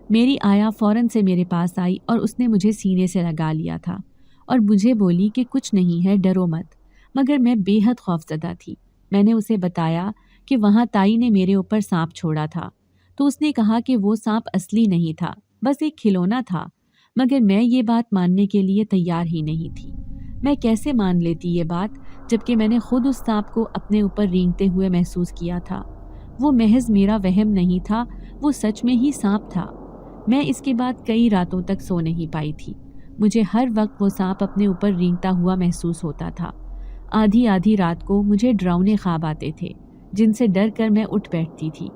मेरी आया फ़ौरन से मेरे पास आई और उसने मुझे सीने से लगा लिया था और मुझे बोली कि कुछ नहीं है, डरो मत। मगर मैं बेहद खौफजदा थी। मैंने उसे बताया कि वहाँ ताई ने मेरे ऊपर सांप छोड़ा था, तो उसने कहा कि वो सांप असली नहीं था, बस एक खिलौना था। मगर मैं ये बात मानने के लिए तैयार ही नहीं थी। मैं कैसे मान लेती ये बात, जबकि मैंने खुद उस सांप को अपने ऊपर रेंगते हुए महसूस किया था। वो महज मेरा वहम नहीं था, वो सच में ही सांप था। मैं इसके बाद कई रातों तक सो नहीं पाई थी। मुझे हर वक्त वो सांप अपने ऊपर रेंगता हुआ महसूस होता था। आधी आधी रात को मुझे डरावने ख्वाब आते थे, जिनसे डर कर मैं उठ बैठती थी।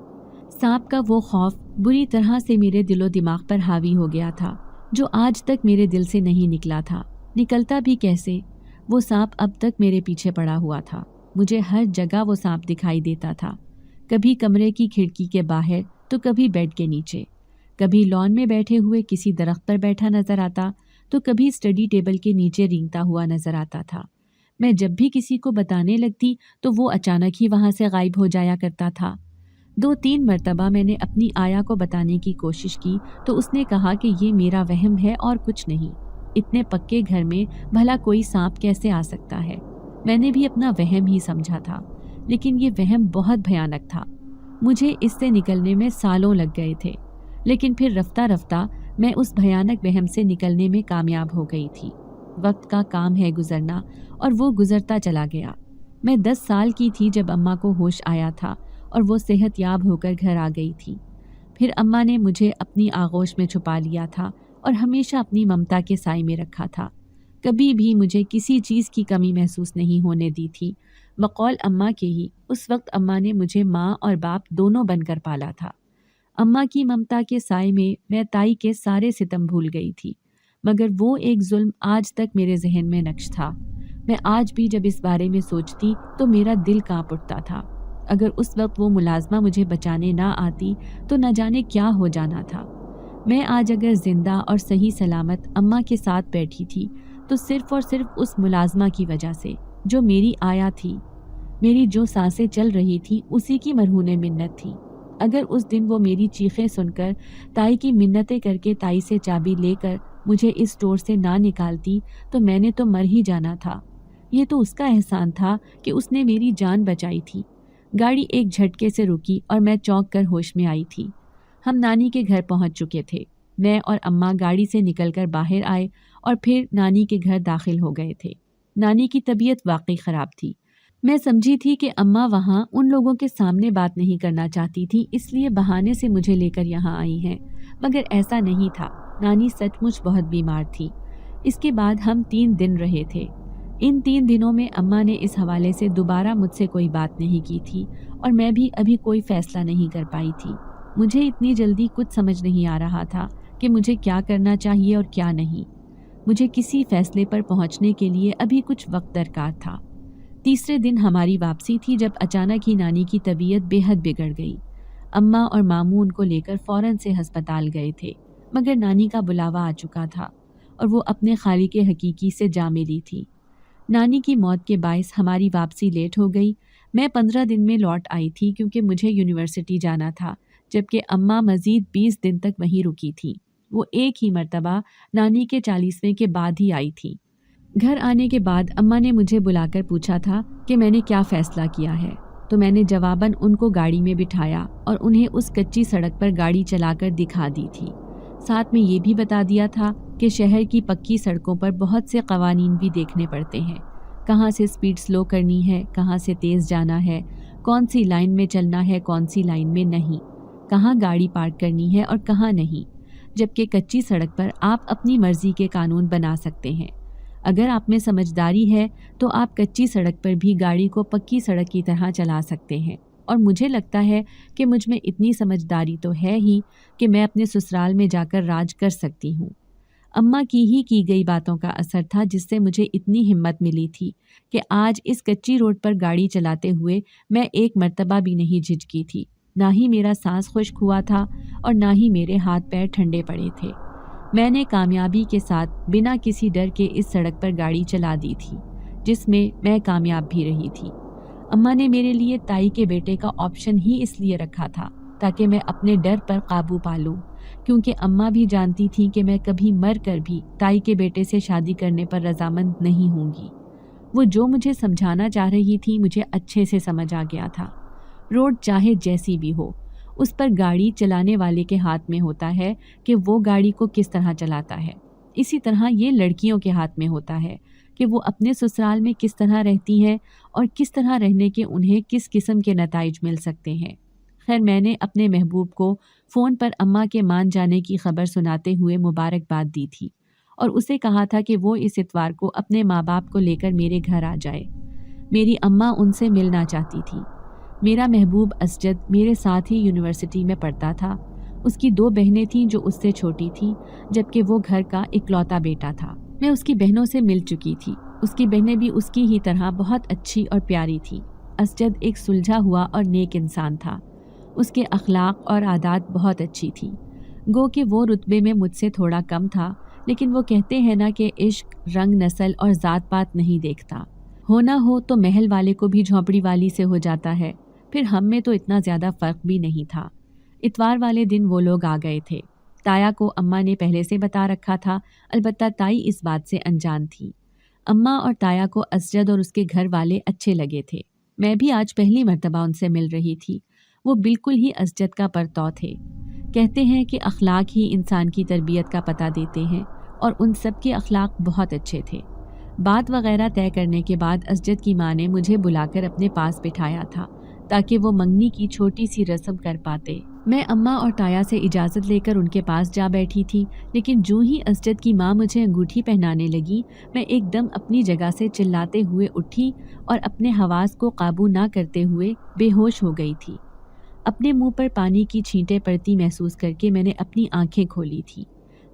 सांप का वो खौफ बुरी तरह से मेरे दिलो दिमाग पर हावी हो गया था, जो आज तक मेरे दिल से नहीं निकला था। निकलता भी कैसे? वो सांप अब तक मेरे पीछे पड़ा हुआ था। मुझे हर जगह वो सांप दिखाई देता था, कभी कमरे की खिड़की के बाहर तो कभी बेड के नीचे, कभी लॉन में बैठे हुए किसी दरख्त पर बैठा नजर आता तो कभी स्टडी टेबल के नीचे रेंगता हुआ नजर आता था। मैं जब भी किसी को बताने लगती तो वो अचानक ही वहाँ से गायब हो जाया करता था। 2-3 मरतबा मैंने अपनी आया को बताने की कोशिश की तो उसने कहा कि ये मेरा वहम है और कुछ नहीं। इतने पक्के घर में भला कोई सांप कैसे आ सकता है? मैंने भी अपना वहम ही समझा था, लेकिन ये वहम बहुत भयानक था। मुझे इससे निकलने में सालों लग गए थे, लेकिन फिर रफ्ता रफ्ता मैं उस भयानक वहम से निकलने में कामयाब हो गई थी। वक्त का काम है गुजरना, और वो गुजरता चला गया। मैं 10 साल की थी जब अम्मा को होश आया था और वो सेहतयाब होकर घर आ गई थी। फिर अम्मा ने मुझे अपनी आगोश में छुपा लिया था और हमेशा अपनी ममता के साए में रखा था। कभी भी मुझे किसी चीज़ की कमी महसूस नहीं होने दी थी। बकौल अम्मा के ही, उस वक्त अम्मा ने मुझे माँ और बाप दोनों बनकर पाला था। अम्मा की ममता के साए में मैं ताई के सारे सितम भूल गई थी, मगर वो एक जुल्म आज तक मेरे जहन में नक्श था। मैं आज भी जब इस बारे में सोचती तो मेरा दिल कांप उठता था। अगर उस वक्त वो मुलाजमा मुझे बचाने ना आती तो न जाने क्या हो जाना था। मैं आज अगर जिंदा और सही सलामत अम्मा के साथ बैठी थी तो सिर्फ और सिर्फ उस मुलाजमा की वजह से, जो मेरी आया थी। मेरी जो सांसें चल रही थी उसी की मरहूने मिन्नत थी। अगर उस दिन वो मेरी चीखें सुनकर ताई की मिन्नतें करके ताई से चाबी लेकर मुझे इस स्टोर से ना निकालती तो मैंने तो मर ही जाना था। ये तो उसका एहसान था कि उसने मेरी जान बचाई थी। गाड़ी एक झटके से रुकी और मैं चौंक कर होश में आई थी। हम नानी के घर पहुंच चुके थे। मैं और अम्मा गाड़ी से निकलकर बाहर आए और फिर नानी के घर दाखिल हो गए थे। नानी की तबीयत वाकई ख़राब थी। मैं समझी थी कि अम्मा वहाँ उन लोगों के सामने बात नहीं करना चाहती थी, इसलिए बहाने से मुझे लेकर यहाँ आई हैं, मगर ऐसा नहीं था। नानी सचमुच बहुत बीमार थी। इसके बाद हम 3 दिन रहे थे। इन 3 दिनों में अम्मा ने इस हवाले से दोबारा मुझसे कोई बात नहीं की थी और मैं भी अभी कोई फ़ैसला नहीं कर पाई थी। मुझे इतनी जल्दी कुछ समझ नहीं आ रहा था कि मुझे क्या करना चाहिए और क्या नहीं। मुझे किसी फ़ैसले पर पहुंचने के लिए अभी कुछ वक्त दरकार था। तीसरे दिन हमारी वापसी थी जब अचानक ही नानी की तबीयत बेहद बिगड़ गई। अम्मा और मामू उनको लेकर फ़ौरन से हस्पताल गए थे, मगर नानी का बुलावा आ चुका था और वो अपने खालिक हकीकी से जा मिली थी। नानी की मौत के बायस हमारी वापसी लेट हो गई। मैं 15 दिन में लौट आई थी क्योंकि मुझे यूनिवर्सिटी जाना था, जबकि अम्मा मज़ीद 20 दिन तक वहीं रुकी थी। वो एक ही मर्तबा नानी के 40वें के बाद ही आई थी। घर आने के बाद अम्मा ने मुझे बुलाकर पूछा था कि मैंने क्या फ़ैसला किया है, तो मैंने जवाबन उनको गाड़ी में बिठाया और उन्हें उस कच्ची सड़क पर गाड़ी चलाकर दिखा दी थी। साथ में ये भी बता दिया था कि शहर की पक्की सड़कों पर बहुत से कवानीन भी देखने पड़ते हैं। कहाँ से स्पीड स्लो करनी है, कहाँ से तेज़ जाना है, कौन सी लाइन में चलना है, कौन सी लाइन में नहीं, कहाँ गाड़ी पार्क करनी है और कहाँ नहीं। जबकि कच्ची सड़क पर आप अपनी मर्ज़ी के कानून बना सकते हैं। अगर आप में समझदारी है तो आप कच्ची सड़क पर भी गाड़ी को पक्की सड़क की तरह चला सकते हैं, और मुझे लगता है कि मुझ में इतनी समझदारी तो है ही कि मैं अपने ससुराल में जाकर राज कर सकती हूँ। अम्मा की गई बातों का असर था जिससे मुझे इतनी हिम्मत मिली थी कि आज इस कच्ची रोड पर गाड़ी चलाते हुए मैं एक मर्तबा भी नहीं झिझकी थी। ना ही मेरा सांस खुश्क हुआ था और ना ही मेरे हाथ पैर ठंडे पड़े थे। मैंने कामयाबी के साथ बिना किसी डर के इस सड़क पर गाड़ी चला दी थी, जिसमें मैं कामयाब भी रही थी। अम्मा ने मेरे लिए ताई के बेटे का ऑप्शन ही इसलिए रखा था ताकि मैं अपने डर पर काबू पा लूं, क्योंकि अम्मा भी जानती थी कि मैं कभी मर कर भी ताई के बेटे से शादी करने पर रजामंद नहीं होंगी। वो जो मुझे समझाना चाह रही थी मुझे अच्छे से समझ आ गया था। रोड चाहे जैसी भी हो, उस पर गाड़ी चलाने वाले के हाथ में होता है कि वो गाड़ी को किस तरह चलाता है। इसी तरह ये लड़कियों के हाथ में होता है कि वो अपने ससुराल में किस तरह रहती हैं और किस तरह रहने के उन्हें किस किस्म के नताइज मिल सकते हैं। खैर, मैंने अपने महबूब को फ़ोन पर अम्मा के मान जाने की खबर सुनाते हुए मुबारकबाद दी थी और उसे कहा था कि वो इस इतवार को अपने माँ बाप को लेकर मेरे घर आ जाए। मेरी अम्मा उनसे मिलना चाहती थी। मेरा महबूब असजद मेरे साथ ही यूनिवर्सिटी में पढ़ता था। उसकी 2 बहनें थीं जो उससे छोटी थीं, जबकि वो घर का इकलौता बेटा था। मैं उसकी बहनों से मिल चुकी थी। उसकी बहनें भी उसकी ही तरह बहुत अच्छी और प्यारी थीं। असजद एक सुलझा हुआ और नेक इंसान था। उसके अखलाक और आदात बहुत अच्छी थी। गो कि वो रुतबे में मुझसे थोड़ा कम था, लेकिन वो कहते हैं ना कि इश्क रंग, नस्ल और ज़ात पात नहीं देखता। होना हो तो महल वाले को भी झोंपड़ी वाली से हो जाता है। फिर हम में तो इतना ज़्यादा फ़र्क भी नहीं था। इतवार वाले दिन वो लोग आ गए थे। ताया को अम्मा ने पहले से बता रखा था, अलबत्ता ताई इस बात से अनजान थी। अम्मा और ताया को असजद और उसके घर वाले अच्छे लगे थे। मैं भी आज पहली मर्तबा उनसे मिल रही थी। वो बिल्कुल ही असजद का परतौ थे। कहते हैं कि अखलाक ही इंसान की तरबियत का पता देते हैं और उन सब के अखलाक बहुत अच्छे थे। बात वगैरह तय करने के बाद असजद की माँ ने मुझे बुलाकर अपने पास बिठाया था ताकि वो मंगनी की छोटी सी रस्म कर पाते। मैं अम्मा और ताया से इजाज़त लेकर उनके पास जा बैठी थी, लेकिन जो ही असजद की माँ मुझे अंगूठी पहनाने लगी, मैं एकदम अपनी जगह से चिल्लाते हुए उठी और अपने हवास को काबू ना करते हुए बेहोश हो गई थी। अपने मुंह पर पानी की छींटें पड़ती महसूस करके मैंने अपनी आंखें खोली थी।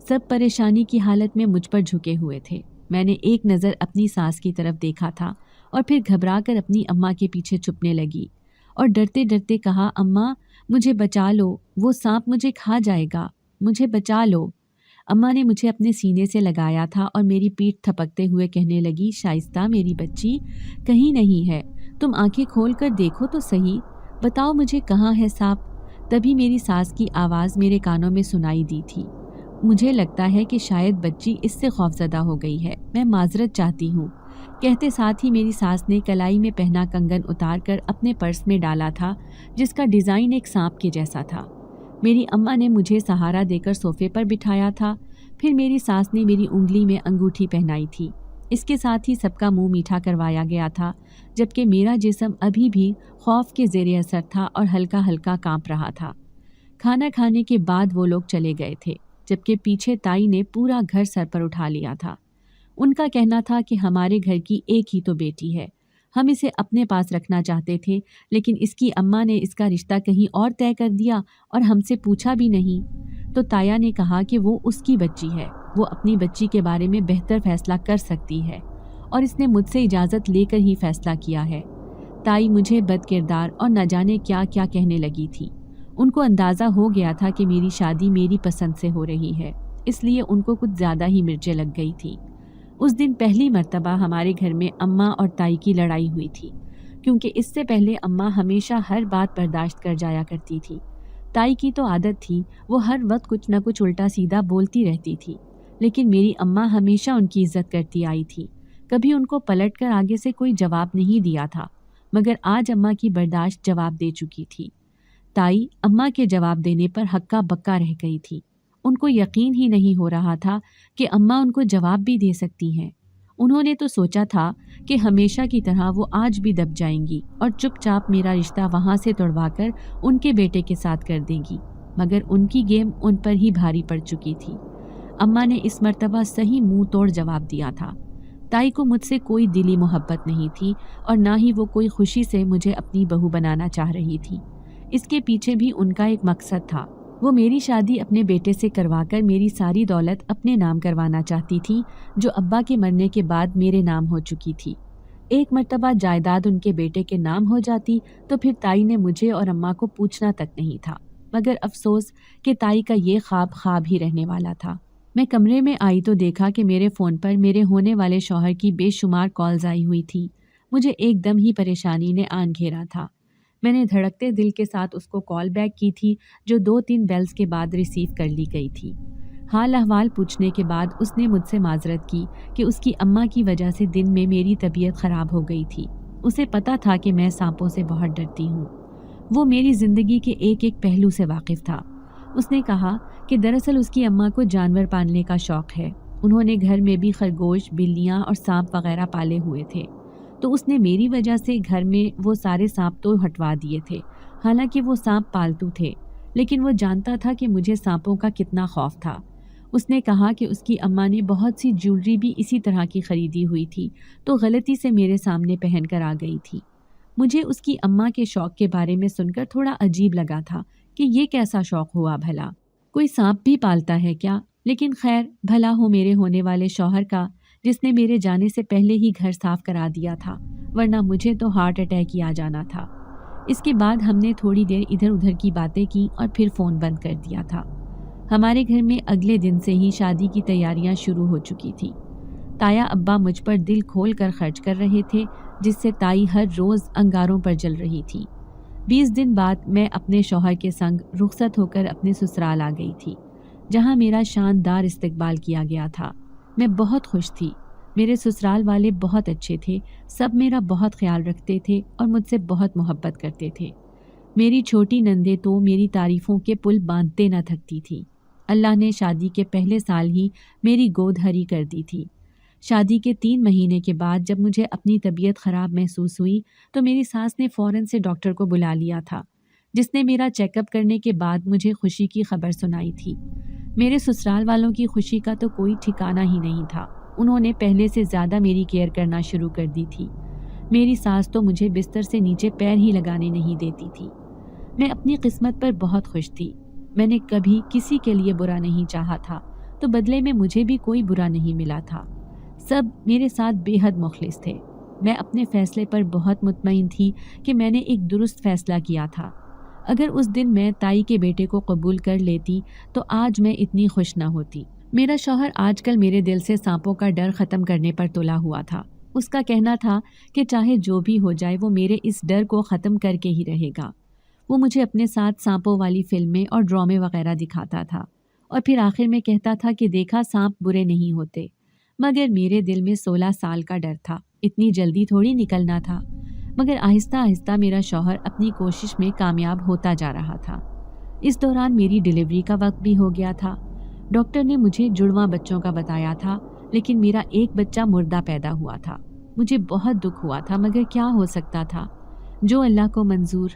सब परेशानी की हालत में मुझ पर झुके हुए थे। मैंने एक नज़र अपनी सास की तरफ देखा था और फिर घबराकर अपनी अम्मा के पीछे छुपने लगी और डरते डरते कहा, अम्मा मुझे बचा लो, वो सांप मुझे खा जाएगा, मुझे बचा लो। अम्मा ने मुझे अपने सीने से लगाया था और मेरी पीठ थपकते हुए कहने लगी, शाइस्ता मेरी बच्ची, कहीं नहीं है, तुम आंखें खोल कर देखो तो सही, बताओ मुझे कहाँ है सांप। तभी मेरी सास की आवाज़ मेरे कानों में सुनाई दी थी। मुझे लगता है कि शायद बच्ची इससे खौफजदा हो गई है, मैं माजरत चाहती हूँ। कहते साथ ही मेरी सास ने कलाई में पहना कंगन उतार कर अपने पर्स में डाला था, जिसका डिज़ाइन एक सांप के जैसा था। मेरी अम्मा ने मुझे सहारा देकर सोफे पर बिठाया था। फिर मेरी सास ने मेरी उंगली में अंगूठी पहनाई थी। इसके साथ ही सबका मुंह मीठा करवाया गया था, जबकि मेरा जिस्म अभी भी खौफ के ज़ेरे असर था और हल्का हल्का कांप रहा था। खाना खाने के बाद वो लोग चले गए थे, जबकि पीछे ताई ने पूरा घर सर पर उठा लिया था। उनका कहना था कि हमारे घर की एक ही तो बेटी है, हम इसे अपने पास रखना चाहते थे, लेकिन इसकी अम्मा ने इसका रिश्ता कहीं और तय कर दिया और हमसे पूछा भी नहीं। तो ताया ने कहा कि वो उसकी बच्ची है, वो अपनी बच्ची के बारे में बेहतर फैसला कर सकती है और इसने मुझसे इजाज़त लेकर ही फैसला किया है। ताई मुझे बदकिरदार और न जाने क्या क्या कहने लगी थी। उनको अंदाज़ा हो गया था कि मेरी शादी मेरी पसंद से हो रही है, इसलिए उनको कुछ ज़्यादा ही मिर्चें लग गई थी। उस दिन पहली मर्तबा हमारे घर में अम्मा और ताई की लड़ाई हुई थी, क्योंकि इससे पहले अम्मा हमेशा हर बात बर्दाश्त कर जाया करती थी। ताई की तो आदत थी, वो हर वक्त कुछ न कुछ उल्टा सीधा बोलती रहती थी, लेकिन मेरी अम्मा हमेशा उनकी इज्जत करती आई थी। कभी उनको पलटकर आगे से कोई जवाब नहीं दिया था, मगर आज अम्मा की बर्दाश्त जवाब दे चुकी थी। ताई अम्मा के जवाब देने पर हक्का बक्का रह गई थी। उनको यकीन ही नहीं हो रहा था कि अम्मा उनको जवाब भी दे सकती हैं। उन्होंने तो सोचा था कि हमेशा की तरह वो आज भी दब जाएंगी और चुपचाप मेरा रिश्ता वहाँ से तोड़वाकर उनके बेटे के साथ कर देंगी, मगर उनकी गेम उन पर ही भारी पड़ चुकी थी। अम्मा ने इस मर्तबा सही मुंह तोड़ जवाब दिया था। ताई को मुझसे कोई दिली मोहब्बत नहीं थी और ना ही वो कोई खुशी से मुझे अपनी बहू बनाना चाह रही थी। इसके पीछे भी उनका एक मकसद था। वो मेरी शादी अपने बेटे से करवाकर मेरी सारी दौलत अपने नाम करवाना चाहती थी, जो अब्बा के मरने के बाद मेरे नाम हो चुकी थी। एक मर्तबा जायदाद उनके बेटे के नाम हो जाती तो फिर ताई ने मुझे और अम्मा को पूछना तक नहीं था, मगर अफसोस कि ताई का ये ख्वाब ही रहने वाला था। मैं कमरे में आई तो देखा कि मेरे फ़ोन पर मेरे होने वाले शौहर की बेशुमार कॉल्स आई हुई थी। मुझे एकदम ही परेशानी ने आन घेरा था। मैंने धड़कते दिल के साथ उसको कॉल बैक की थी, जो 2-3 बेल्स के बाद रिसीव कर ली गई थी। हाल अहवाल पूछने के बाद उसने मुझसे माजरत की कि उसकी अम्मा की वजह से दिन में मेरी तबीयत ख़राब हो गई थी। उसे पता था कि मैं सांपों से बहुत डरती हूँ। वो मेरी ज़िंदगी के एक एक पहलू से वाकिफ़ था। उसने कहा कि दरअसल उसकी अम्मा को जानवर पालने का शौक़ है। उन्होंने घर में भी खरगोश, बिल्लियाँ और सांप वगैरह पाले हुए थे, तो उसने मेरी वजह से घर में वो सारे सांप तो हटवा दिए थे। हालांकि वो सांप पालतू थे, लेकिन वो जानता था कि मुझे सांपों का कितना खौफ था। उसने कहा कि उसकी अम्मा ने बहुत सी ज्वेलरी भी इसी तरह की ख़रीदी हुई थी, तो गलती से मेरे सामने पहन कर आ गई थी। मुझे उसकी अम्मा के शौक़ के बारे में सुनकर थोड़ा अजीब लगा था कि ये कैसा शौक़ हुआ भला, कोई सांप भी पालता है क्या? लेकिन खैर, भला हो मेरे होने वाले शौहर का, जिसने मेरे जाने से पहले ही घर साफ करा दिया था, वरना मुझे तो हार्ट अटैक ही आ जाना था। इसके बाद हमने थोड़ी देर इधर उधर की बातें की और फिर फ़ोन बंद कर दिया था। हमारे घर में अगले दिन से ही शादी की तैयारियां शुरू हो चुकी थी। ताया अब्बा मुझ पर दिल खोल कर खर्च कर रहे थे, जिससे ताई हर रोज़ अंगारों पर जल रही थी। 20 दिन बाद मैं अपने शौहर के संग रुखसत होकर अपने ससुराल आ गई थी, जहाँ मेरा शानदार इस्तकबाल किया गया था। मैं बहुत खुश थी। میرے سسرال والے بہت اچھے تھے، سب میرا بہت خیال رکھتے تھے اور مجھ سے بہت محبت کرتے تھے۔ میری چھوٹی نندے تو میری تعریفوں کے پل باندھتے نہ تھکتی تھی۔ اللہ نے شادی کے پہلے سال ہی میری گود ہری کر دی تھی۔ شادی کے 3 مہینے کے بعد جب مجھے اپنی طبیعت خراب محسوس ہوئی تو میری ساس نے فوراً سے ڈاکٹر کو بلا لیا تھا، جس نے میرا چیک اپ کرنے کے بعد مجھے خوشی کی خبر سنائی تھی۔ میرے سسرال والوں کی خوشی کا تو کوئی ٹھکانہ ہی نہیں تھا۔ انہوں نے پہلے سے زیادہ میری کیئر کرنا شروع کر دی تھی۔ میری ساس تو مجھے بستر سے نیچے پیر ہی لگانے نہیں دیتی تھی۔ میں اپنی قسمت پر بہت خوش تھی۔ میں نے کبھی کسی کے لیے برا نہیں چاہا تھا، تو بدلے میں مجھے بھی کوئی برا نہیں ملا تھا۔ سب میرے ساتھ بے حد مخلص تھے۔ میں اپنے فیصلے پر بہت مطمئن تھی کہ میں نے ایک درست فیصلہ کیا تھا۔ اگر اس دن میں تائی کے بیٹے کو قبول کر لیتی تو آج میں اتنی خوش نہ ہوتی۔ میرا شوہر آج کل میرے دل سے سانپوں کا ڈر ختم کرنے پر تلا ہوا تھا۔ اس کا کہنا تھا کہ چاہے جو بھی ہو جائے وہ میرے اس ڈر کو ختم کر کے ہی رہے گا۔ وہ مجھے اپنے ساتھ سانپوں والی فلمیں اور ڈرامے وغیرہ دکھاتا تھا اور پھر آخر میں کہتا تھا کہ دیکھا سانپ برے نہیں ہوتے، مگر میرے دل میں 16 سال کا ڈر تھا، اتنی جلدی تھوڑی نکلنا تھا۔ مگر آہستہ آہستہ میرا شوہر اپنی کوشش میں کامیاب ہوتا جا رہا تھا۔ اس دوران میری ڈیلیوری کا وقت بھی ہو گیا تھا۔ ڈاکٹر نے مجھے جڑواں بچوں کا بتایا تھا، لیکن میرا ایک بچہ مردہ پیدا ہوا تھا۔ مجھے بہت دکھ ہوا تھا، مگر کیا ہو سکتا تھا؟ جو اللہ کو منظور۔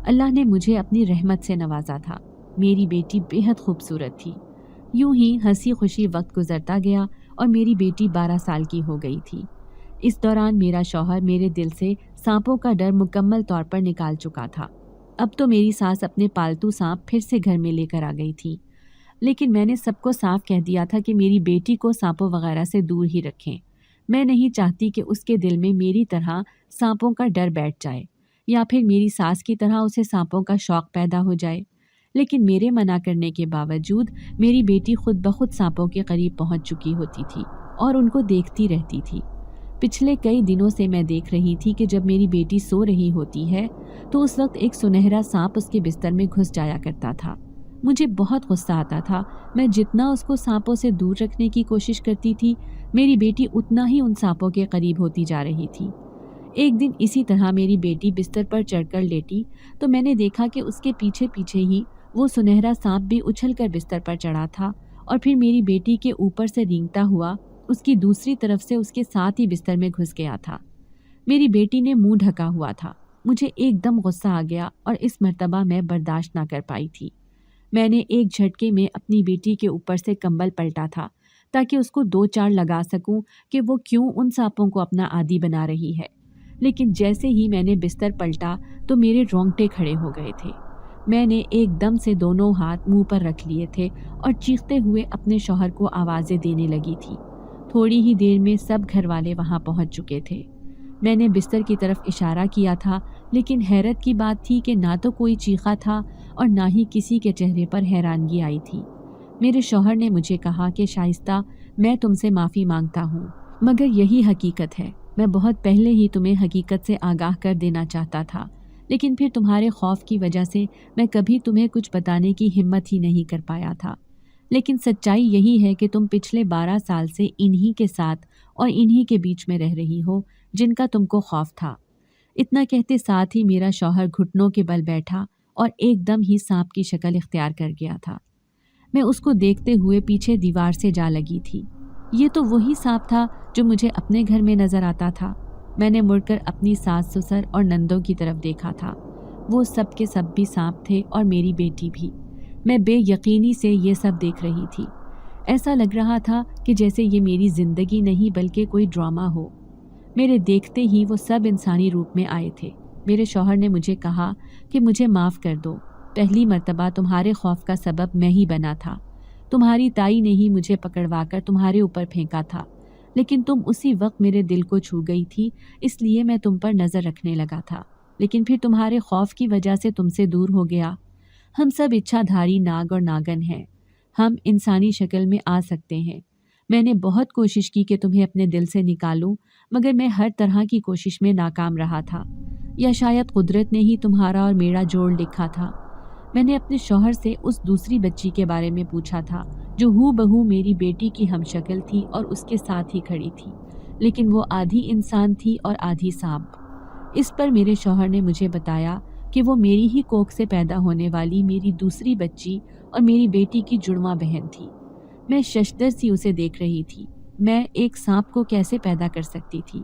اللہ نے مجھے اپنی رحمت سے نوازا تھا۔ میری بیٹی بے حد خوبصورت تھی۔ یوں ہی ہنسی خوشی وقت گزرتا گیا اور میری بیٹی 12 سال کی ہو گئی تھی۔ اس دوران میرا شوہر میرے دل سے سانپوں کا ڈر مکمل طور پر نکال چکا تھا۔ اب تو میری ساس اپنے پالتو سانپ پھر سے گھر میں لے کر آ گئی تھی، لیکن میں نے سب کو صاف کہہ دیا تھا کہ میری بیٹی کو سانپوں وغیرہ سے دور ہی رکھیں۔ میں نہیں چاہتی کہ اس کے دل میں میری طرح سانپوں کا ڈر بیٹھ جائے یا پھر میری ساس کی طرح اسے سانپوں کا شوق پیدا ہو جائے۔ لیکن میرے منع کرنے کے باوجود میری بیٹی خود بخود سانپوں کے قریب پہنچ چکی ہوتی تھی اور ان کو دیکھتی رہتی تھی۔ پچھلے کئی دنوں سے میں دیکھ رہی تھی کہ جب میری بیٹی سو رہی ہوتی ہے تو اس وقت ایک سنہرا سانپ اس کے بستر میں گھس جایا کرتا تھا۔ مجھے بہت غصہ آتا تھا۔ میں جتنا اس کو سانپوں سے دور رکھنے کی کوشش کرتی تھی، میری بیٹی اتنا ہی ان سانپوں کے قریب ہوتی جا رہی تھی۔ ایک دن اسی طرح میری بیٹی بستر پر چڑھ کر لیٹی تو میں نے دیکھا کہ اس کے پیچھے پیچھے ہی وہ سنہرا سانپ بھی اچھل کر بستر پر چڑھا تھا اور پھر میری بیٹی کے اوپر سے رینگتا ہوا اس کی دوسری طرف سے اس کے ساتھ ہی بستر میں گھس گیا تھا۔ میری بیٹی نے منہ ڈھکا ہوا تھا۔ مجھے ایک دم غصہ آ گیا اور اس مرتبہ میں برداشت نہ کر پائی تھی۔ میں نے ایک جھٹکے میں اپنی بیٹی کے اوپر سے کمبل پلٹا تھا تاکہ اس کو 2 چار لگا سکوں کہ وہ کیوں ان سانپوں کو اپنا عادی بنا رہی ہے۔ لیکن جیسے ہی میں نے بستر پلٹا تو میرے رونگٹے کھڑے ہو گئے تھے۔ میں نے ایک دم سے دونوں ہاتھ منہ پر رکھ لیے تھے اور چیختے ہوئے اپنے شوہر کو آوازیں دینے لگی تھی۔ تھوڑی ہی دیر میں سب گھر والے وہاں پہنچ چکے تھے۔ میں نے بستر کی طرف اشارہ کیا تھا، لیکن حیرت کی بات تھی کہ نہ تو کوئی چیخا تھا اور نہ ہی کسی کے چہرے پر حیرانگی آئی تھی۔ میرے شوہر نے مجھے کہا کہ شائستہ، میں تم سے معافی مانگتا ہوں، مگر یہی حقیقت ہے۔ میں بہت پہلے ہی تمہیں حقیقت سے آگاہ کر دینا چاہتا تھا، لیکن پھر تمہارے خوف کی وجہ سے میں کبھی تمہیں کچھ بتانے کی ہمت ہی نہیں کر پایا تھا۔ لیکن سچائی یہی ہے کہ تم پچھلے 12 سال سے انہی کے ساتھ اور انہی کے بیچ میں رہ رہی ہو جن کا تم کو خوف تھا۔ اتنا کہتے ساتھ ہی میرا شوہر گھٹنوں کے بل بیٹھا اور ایک دم ہی سانپ کی شکل اختیار کر گیا تھا۔ میں اس کو دیکھتے ہوئے پیچھے دیوار سے جا لگی تھی۔ یہ تو وہی سانپ تھا جو مجھے اپنے گھر میں نظر آتا تھا۔ میں نے مڑ کر اپنی ساس سسر اور نندوں کی طرف دیکھا تھا۔ وہ سب کے سب بھی سانپ تھے اور میری بیٹی بھی۔ میں بے یقینی سے یہ سب دیکھ رہی تھی۔ ایسا لگ رہا تھا کہ جیسے یہ میری زندگی نہیں بلکہ کوئی ڈرامہ ہو۔ میرے دیکھتے ہی وہ سب انسانی روپ میں آئے تھے۔ میرے شوہر نے مجھے کہا کہ مجھے معاف کر دو۔ پہلی مرتبہ تمہارے خوف کا سبب میں ہی بنا تھا۔ تمہاری تائی نے ہی مجھے پکڑوا کر تمہارے اوپر پھینکا تھا، لیکن تم اسی وقت میرے دل کو چھو گئی تھی، اس لیے میں تم پر نظر رکھنے لگا تھا، لیکن پھر تمہارے خوف کی وجہ سے تم سے دور ہو گیا۔ ہم سب اچھا دھاری ناگ اور ناگن ہیں۔ ہم انسانی شکل میں آ سکتے ہیں۔ میں نے بہت کوشش کی کہ تمہیں اپنے دل سے نکالوں، مگر میں ہر طرح کی کوشش میں ناکام رہا تھا، یا شاید قدرت نے ہی تمہارا اور میرا جوڑ لکھا تھا۔ میں نے اپنے شوہر سے اس دوسری بچی کے بارے میں پوچھا تھا جو ہو بہو میری بیٹی کی ہم شکل تھی اور اس کے ساتھ ہی کھڑی تھی، لیکن وہ آدھی انسان تھی اور آدھی سانپ۔ اس پر میرے شوہر نے مجھے بتایا کہ وہ میری ہی کوکھ سے پیدا ہونے والی میری دوسری بچی اور میری بیٹی کی جڑواں بہن تھی۔ میں ششدر سی اسے دیکھ رہی تھی۔ میں ایک سانپ کو کیسے پیدا کر سکتی تھی؟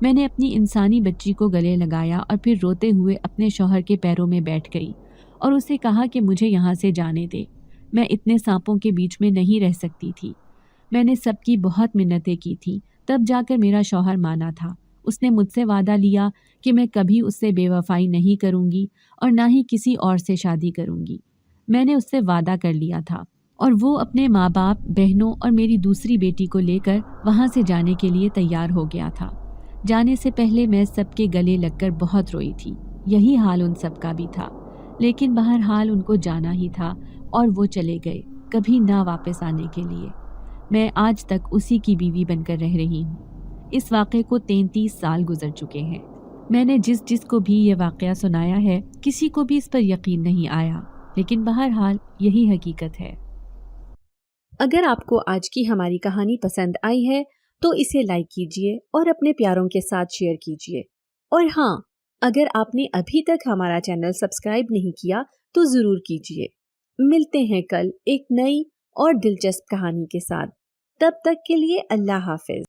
میں نے اپنی انسانی بچی کو گلے لگایا اور پھر روتے ہوئے اپنے شوہر کے پیروں میں بیٹھ گئی اور اسے کہا کہ مجھے یہاں سے جانے دے، میں اتنے سانپوں کے بیچ میں نہیں رہ سکتی تھی۔ میں نے سب کی بہت منتیں کی تھیں، تب جا کر میرا شوہر مانا تھا۔ اس نے مجھ سے وعدہ لیا کہ میں کبھی اس سے بے وفائی نہیں کروں گی اور نہ ہی کسی اور سے شادی کروں گی۔ میں نے اس سے وعدہ کر لیا تھا اور وہ اپنے ماں باپ، بہنوں اور میری دوسری بیٹی کو لے کر وہاں سے جانے کے لیے تیار ہو گیا تھا۔ جانے سے پہلے میں سب کے گلے لگ کر بہت روئی تھی۔ یہی حال ان سب کا بھی تھا، لیکن بہرحال ان کو جانا ہی تھا اور وہ چلے گئے، کبھی نہ واپس آنے کے لیے۔ میں آج تک اسی کی بیوی بن کر رہ رہی ہوں۔ اس واقعے کو 33 سال گزر چکے ہیں۔ میں نے جس کو بھی یہ واقعہ سنایا ہے، کسی کو بھی اس پر یقین نہیں آیا، لیکن بہرحال یہی حقیقت ہے۔ اگر آپ کو آج کی ہماری کہانی پسند آئی ہے تو اسے لائک کیجیے اور اپنے پیاروں کے ساتھ شیئر کیجیے، اور ہاں، اگر آپ نے ابھی تک ہمارا چینل سبسکرائب نہیں کیا تو ضرور کیجیے۔ ملتے ہیں کل ایک نئی اور دلچسپ کہانی کے ساتھ، تب تک کے لیے اللہ حافظ۔